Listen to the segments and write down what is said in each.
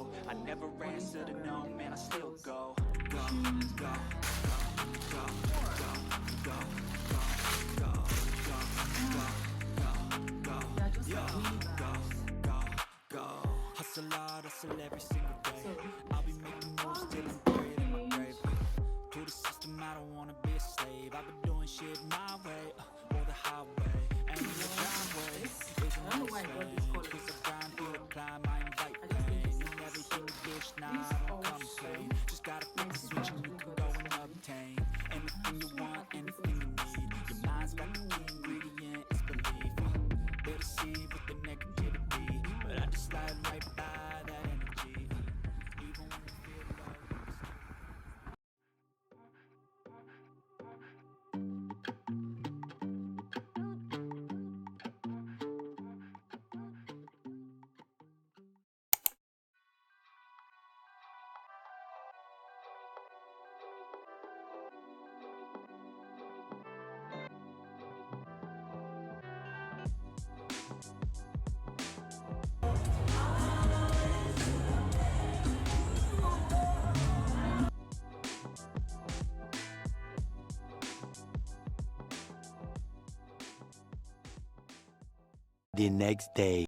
go. I never answer to no, man, I still go. Go, go, go, go, go, go, hustle hard, hustle every single day. I'll be making moves till I'm buried in my grave. To the system, I don't wanna be a slave. I've been doing shit my way, or the highway. And the driveway isn't no slave. Cause I grind through the climb, I invite pain. And everything you wish, nah, I don't complain. Just gotta flip the switch and you can go and obtain anything you want, anything you need. Your mind's got the key ingredient, it's belief. They deceive with the negativity, but I just slide right by that energy. Even when you feel low, the next day.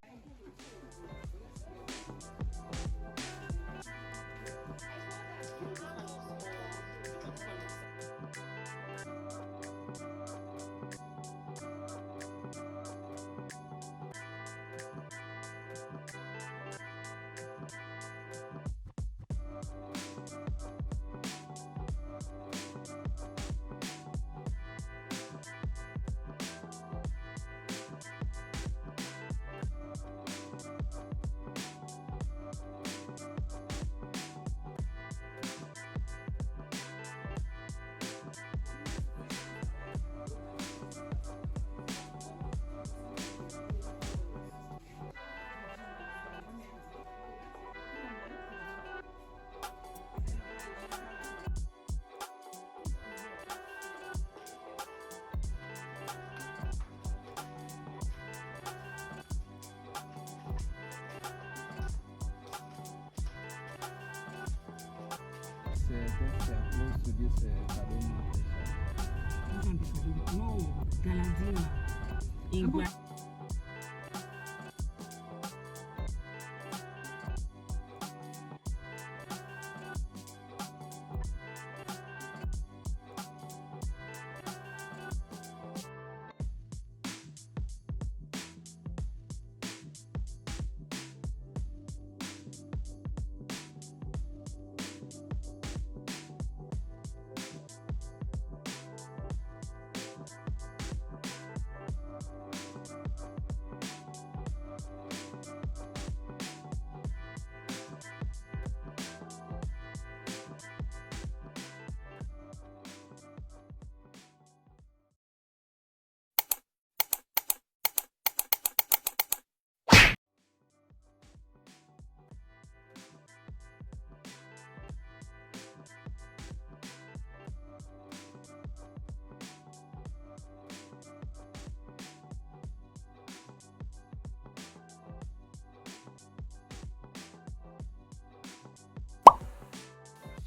Close to this Kaduna station. No, Galadima. In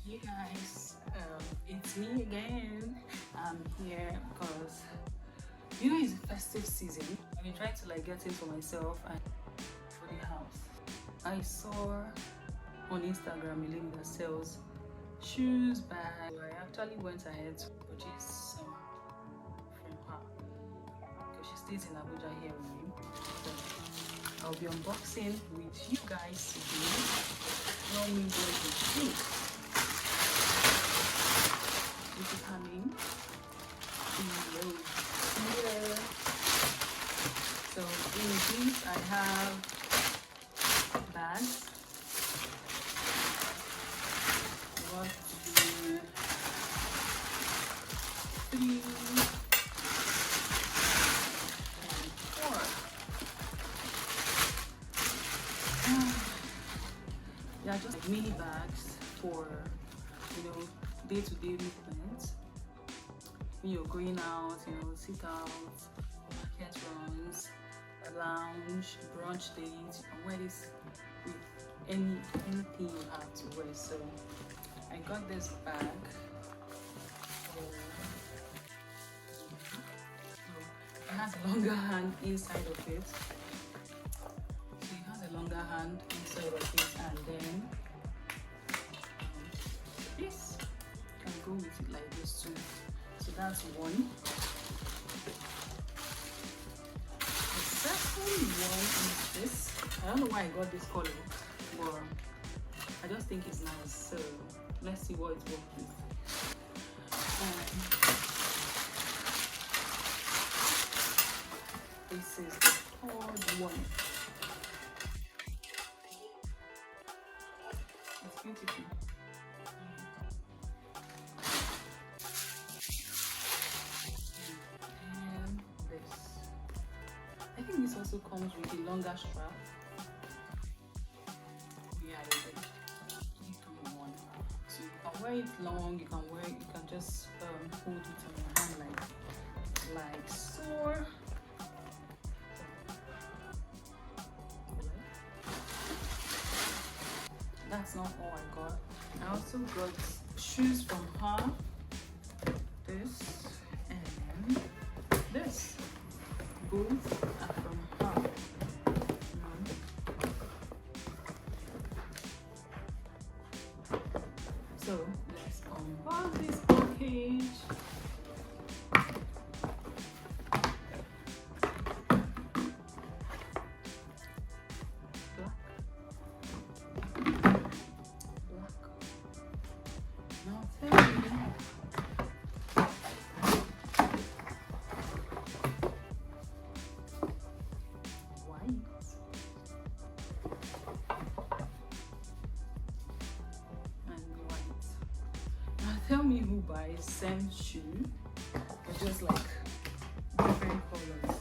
Hey guys, it's me again. I'm here because it's the festive season. I've been trying to get into myself and for the house. I saw on Instagram a lady that sells shoes, bags. So I actually went ahead to purchase some from her because she stays in Abuja here with me. So I'll be unboxing with you guys today. No me going to shoes. This is coming. Here. So in these I have bags. One, two, three, and four. They are just like mini bags for day-to-day movements. When you're going out, sit out, market runs, a lounge, brunch date, you can wear this with anything you have to wear. So I got this bag. It has a longer hand inside of it. So it has a longer hand inside of it, and then this can go with it like this too. So that's one. The second one is this. I don't know why I got this color, but I just think it's nice. So let's see what it works with. This is the third one. It's beautiful. And this. I think this also comes with a longer strap. Yeah, it is. So you can wear it long. You can just hold it on your hand like so. That's not all I got. I also got shoes from her. This and this. Both are from her. So let's unbox this package. Tell me who buys same shoe or just like different colors.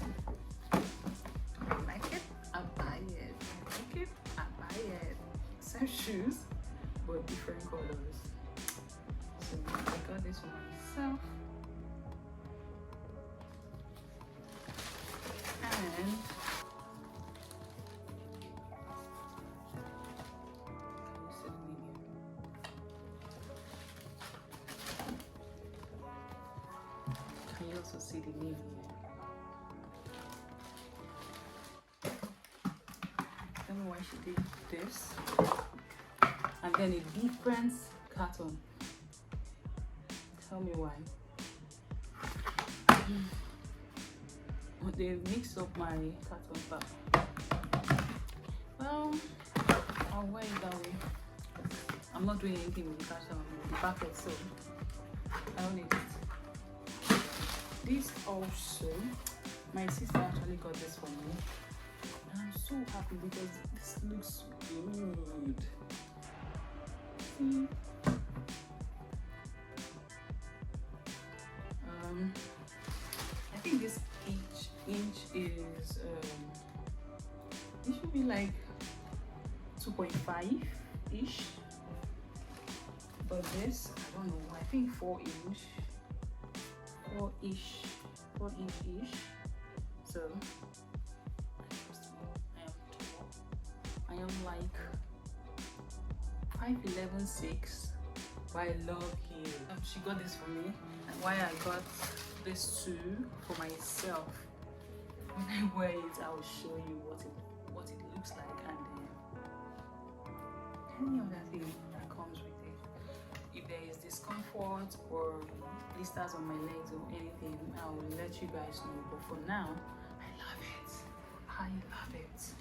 I like it, I buy it. I like it, I buy it. Same shoes but different colors. So I got this for myself. And you also see the name here. I don't know why she did this. And then a different carton. Tell me why. They mixed up my carton pack. Well, I'll wear it that way. I'm not doing anything with the carton, with the packet, so I don't need it. This also, my sister actually got this for me, and I'm so happy because this looks good. See? I think this each inch is it should be like 2.5 ish, but this I don't know, I think 4 inch. 4 inch ish. So I am like 5'11", 6, but I love heels. She got this for me, and why I got this too for myself. When I wear it, I will show you what it looks like, and then any other thing that comes with it. If there is discomfort or blisters on my legs or anything, I will let you guys know. But for now, I love it. I love it.